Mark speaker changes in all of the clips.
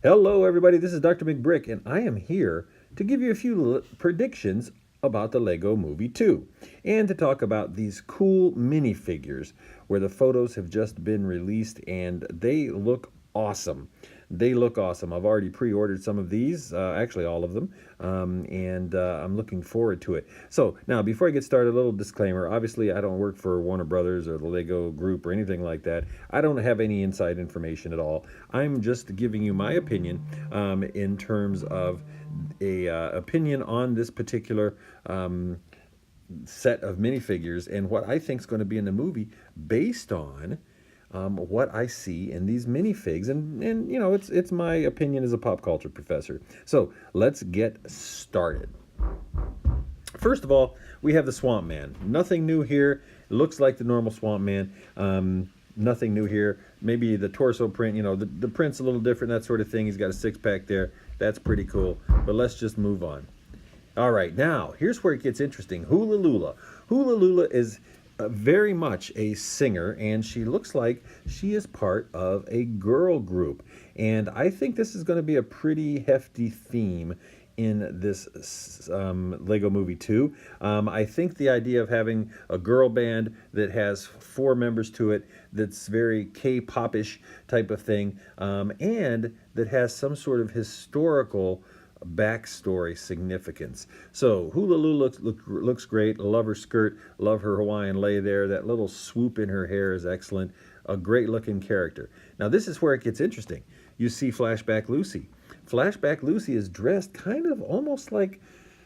Speaker 1: Hello, everybody. This is Dr. McBrick, and I am here to give you a few predictions about the Lego Movie 2 and to talk about these cool minifigures where the photos have just been released and they look awesome. They look awesome. I've already pre-ordered some of these, actually all of them, and I'm looking forward to it. So now, before I get started, a little disclaimer. Obviously, I don't work for Warner Brothers or the Lego Group or anything like that. I don't have any inside information at all. I'm just giving you my opinion in terms of a opinion on this particular set of minifigures and what I think is going to be in the movie based on what I see in these minifigs, and you know, it's my opinion as a pop culture professor. So let's get started. First of all, we have the Swamp Man. Nothing new here. It looks like the normal Swamp Man. Nothing new here. Maybe the torso print, you know, the print's a little different, that sort of thing. He's got a six-pack there. That's pretty cool. But let's just move on. All right, now, here's where it gets interesting. Hula Lula. Hula Lula is very much a singer, and she looks like she is part of a girl group. And I think this is going to be a pretty hefty theme in this Lego Movie 2. I think the idea of having a girl band that has four members to it, that's very K-pop-ish type of thing, and that has some sort of historical backstory significance. So Hula Lula looks great. Love her skirt. Love her Hawaiian lei there. That little swoop in her hair is excellent. A great looking character. Now this is where it gets interesting. You see Flashback Lucy. Flashback Lucy is dressed kind of almost like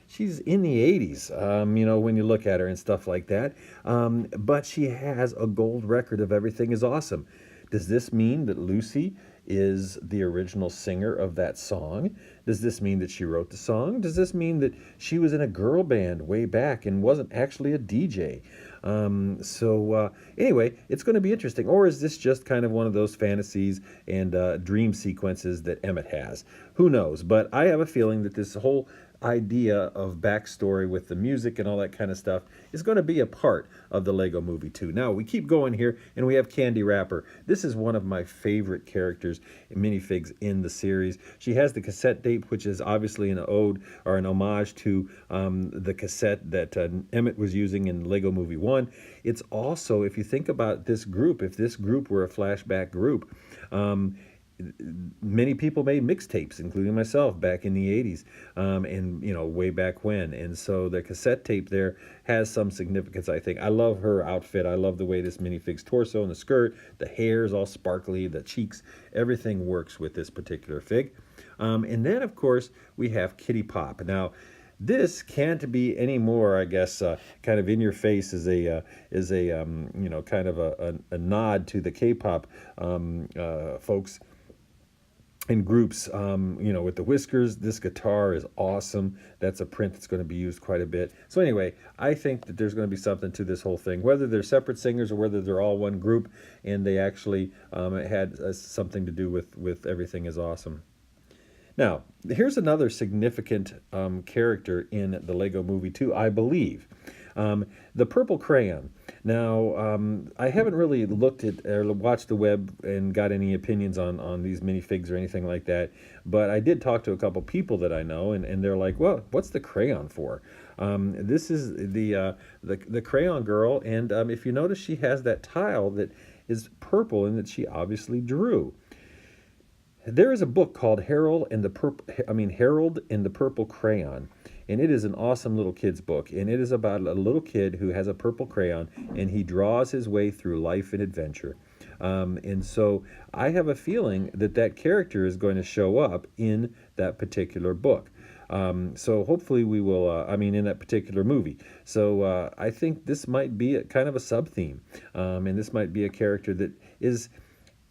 Speaker 1: she's in the 80s, you know, when you look at her and stuff like that. But she has a gold record of Everything is Awesome. Does this mean that Lucy is the original singer of that song? Does this mean that she wrote the song? Does this mean that she was in a girl band way back and wasn't actually a DJ? Anyway, it's going to be interesting. Or is this just kind of one of those fantasies and dream sequences that Emmett has? Who knows? But I have a feeling that this whole idea of backstory with the music and all that kind of stuff is going to be a part of the Lego Movie 2. Now, we keep going here, and we have Candy Wrapper. This is one of my favorite characters, minifigs in the series. She has the cassette tape, which is obviously an ode or an homage to the cassette that Emmett was using in Lego Movie 1. It's also, if you think about this group, if this group were a flashback group, many people made mixtapes, including myself, back in the 80s, and, you know, way back when. And so the cassette tape there has some significance, I think. I love her outfit. I love the way this minifig's torso and the skirt, the hair is all sparkly, the cheeks, everything works with this particular fig. And then, of course, we have Kitty Pop. Now, this can't be any more, I guess, kind of in your face as a you know, kind of a nod to the K-pop folks in groups, you know, with the whiskers. This guitar is awesome. That's a print that's going to be used quite a bit. So anyway, I think that there's going to be something to this whole thing, whether they're separate singers or whether they're all one group, and they actually had something to do with Everything is Awesome. Now, here's another significant character in the Lego Movie 2, I believe. The purple crayon. Now, I haven't really looked at or watched the web and got any opinions on these minifigs or anything like that, but I did talk to a couple people that I know, and they're like, well, what's the crayon for? This is the crayon girl, and if you notice, she has that tile that is purple and that she obviously drew. There is a book called Harold and the Purple Crayon, and it is an awesome little kid's book, and it is about a little kid who has a purple crayon, and he draws his way through life and adventure. And so I have a feeling that that character is going to show up in that particular book. So hopefully we will, in that particular movie. So I think this might be kind of a sub-theme, and this might be a character that is,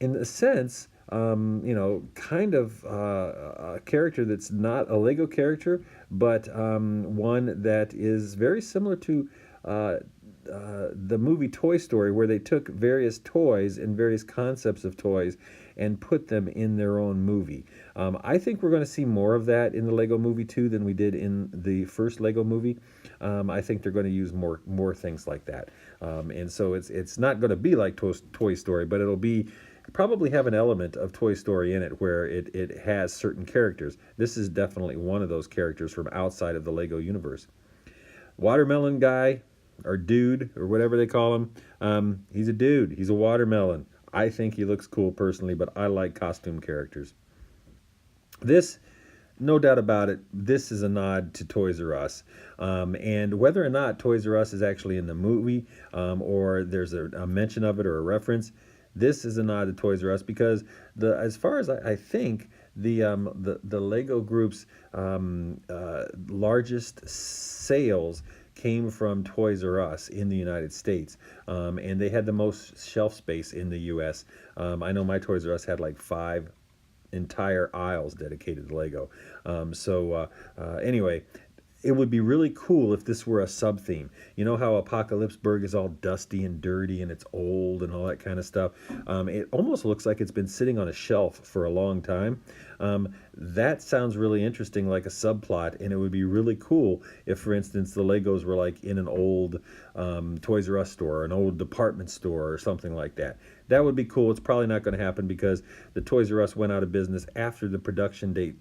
Speaker 1: in a sense, you know, kind of a character that's not a Lego character, but one that is very similar to the movie Toy Story, where they took various toys and various concepts of toys and put them in their own movie. I think we're going to see more of that in the Lego Movie 2 than we did in the first Lego movie. I think they're going to use more things like that. And so it's not going to be like Toy Story, but it'll be probably have an element of Toy Story in it where it has certain characters. This is definitely one of those characters from outside of the Lego universe. Watermelon guy, or dude, or whatever they call him, he's a dude. He's a watermelon. I think he looks cool personally, but I like costume characters. This, no doubt about it, this is a nod to Toys R Us. And whether or not Toys R Us is actually in the movie, or there's a mention of it or a reference, this is a nod to Toys R Us because as far as I think, the Lego Group's largest sales came from Toys R Us in the United States, and they had the most shelf space in the U.S. I know my Toys R Us had like 5 entire aisles dedicated to Lego. Anyway, it would be really cool if this were a sub theme. You know how Apocalypseburg is all dusty and dirty and it's old and all that kind of stuff? It almost looks like it's been sitting on a shelf for a long time. That sounds really interesting, like a subplot, and it would be really cool if, for instance, the Legos were like in an old Toys R Us store, or an old department store, or something like that. That would be cool. It's probably not going to happen because the Toys R Us went out of business after the production date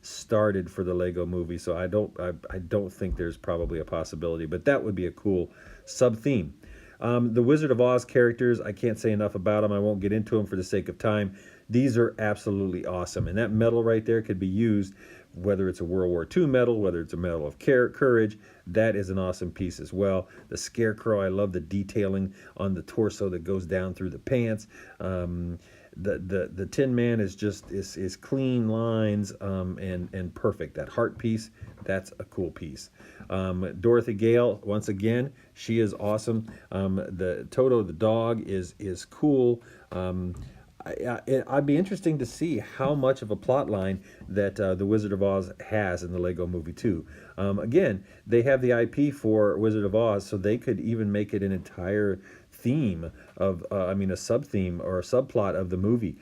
Speaker 1: started for the Lego movie, so I don't think there's probably a possibility, but that would be a cool sub theme. The Wizard of Oz characters, I can't say enough about them. I won't get into them for the sake of time. These are absolutely awesome, and that medal right there could be used, whether it's a World War II medal, whether it's a medal of courage. That is an awesome piece as well. The Scarecrow, I love the detailing on the torso that goes down through the pants. The Tin Man is just is clean lines, and perfect. That heart piece, that's a cool piece. Dorothy Gale, once again, she is awesome. The Toto the dog is cool. I'd be interesting to see how much of a plot line that the Wizard of Oz has in the Lego Movie 2. Again, they have the IP for Wizard of Oz, so they could even make it an entire theme of, a sub-theme or a subplot of the movie.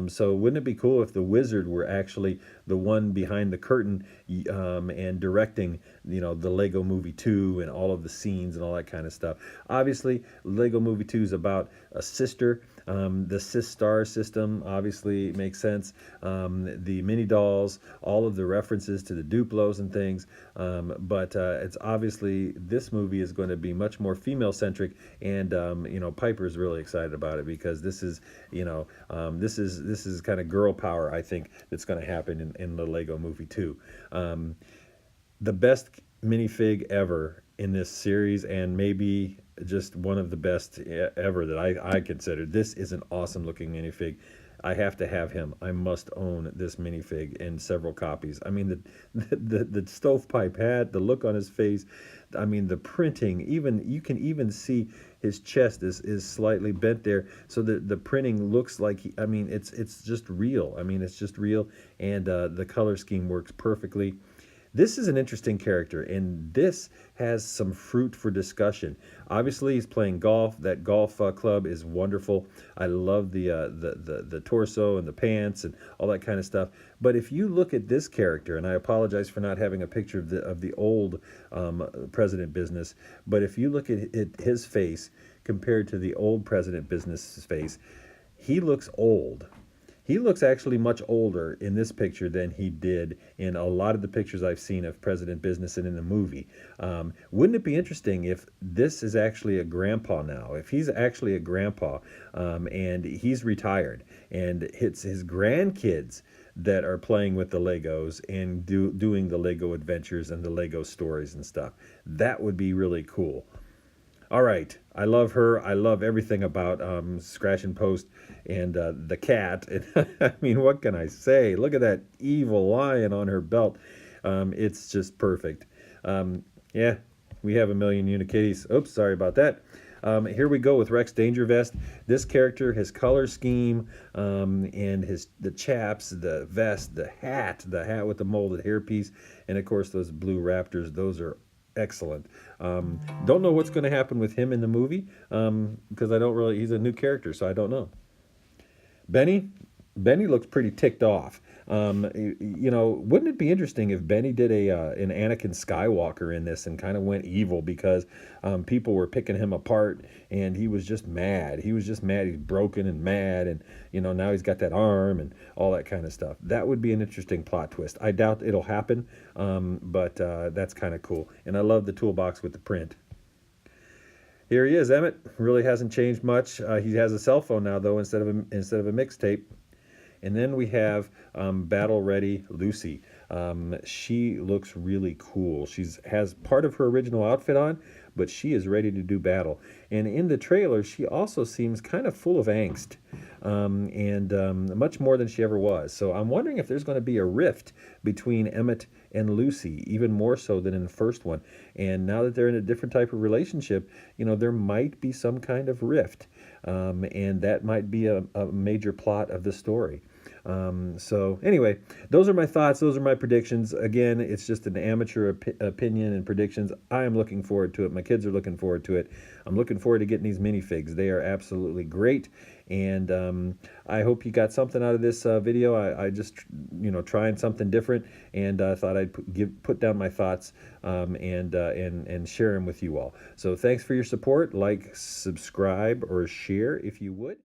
Speaker 1: So wouldn't it be cool if the wizard were actually the one behind the curtain, and directing, the Lego Movie 2 and all of the scenes and all that kind of stuff. Obviously, Lego Movie 2 is about a sister. The Sis-Star system obviously makes sense. The mini dolls, all of the references to the Duplos and things. But it's obviously, this movie is going to be much more female-centric, and Piper's really excited about it because this is, this is kind of girl power, I think, that's going to happen in the Lego Movie 2. The best minifig ever in this series, and maybe just one of the best ever that I consider. This is an awesome looking minifig. I have to have him. I must own this minifig in several copies. I mean, the stovepipe hat, the look on his face, I mean, the printing, even you can even see his chest is slightly bent there, so the printing looks like it's just real. I mean, it's just real, and the color scheme works perfectly. This is an interesting character, and this has some fruit for discussion. Obviously, he's playing golf. That golf club is wonderful. I love the torso and the pants and all that kind of stuff. But if you look at this character, and I apologize for not having a picture of the old President Business, but if you look at his face compared to the old President Business's face, he looks old. He looks actually much older in this picture than he did in a lot of the pictures I've seen of President Business and in the movie. Wouldn't it be interesting if this is actually a grandpa now? If he's actually a grandpa, and he's retired, and it's his grandkids that are playing with the Legos and doing the Lego adventures and the Lego stories and stuff. That would be really cool. All right, I love her. I love everything about Scratch and Post and the cat. I mean, what can I say? Look at that evil lion on her belt. It's just perfect. Yeah, we have a million Unikitties. Oops, sorry about that. Here we go with Rex Danger Vest. This character, his color scheme, and the chaps, the vest, the hat with the molded hairpiece, and of course those blue raptors. Those are excellent. Don't know what's going to happen with him in the movie, because he's a new character, so I don't know. Benny looks pretty ticked off. You know, wouldn't it be interesting if Benny did a an Anakin Skywalker in this and kind of went evil because people were picking him apart and he was just mad. He was just mad. He's broken and mad, and you know now he's got that arm and all that kind of stuff. That would be an interesting plot twist. I doubt it'll happen, but that's kind of cool. And I love the toolbox with the print. Here he is, Emmett. Really hasn't changed much. He has a cell phone now, though, instead of a mixtape. And then we have Battle Ready Lucy. She looks really cool. She's has part of her original outfit on, but she is ready to do battle. And in the trailer, she also seems kind of full of angst, and much more than she ever was. So I'm wondering if there's going to be a rift between Emmett and Lucy, even more so than in the first one. And now that they're in a different type of relationship, you know, there might be some kind of rift, and that might be a major plot of the story. So anyway, those are my thoughts. Those are my predictions. Again, it's just an amateur opinion and predictions. I am looking forward to it. My kids are looking forward to it. I'm looking forward to getting these minifigs. They are absolutely great. And I hope you got something out of this video. I just, you know, trying something different, and I thought I'd put down my thoughts and share them with you all. So thanks for your support. Like, subscribe, or share if you would.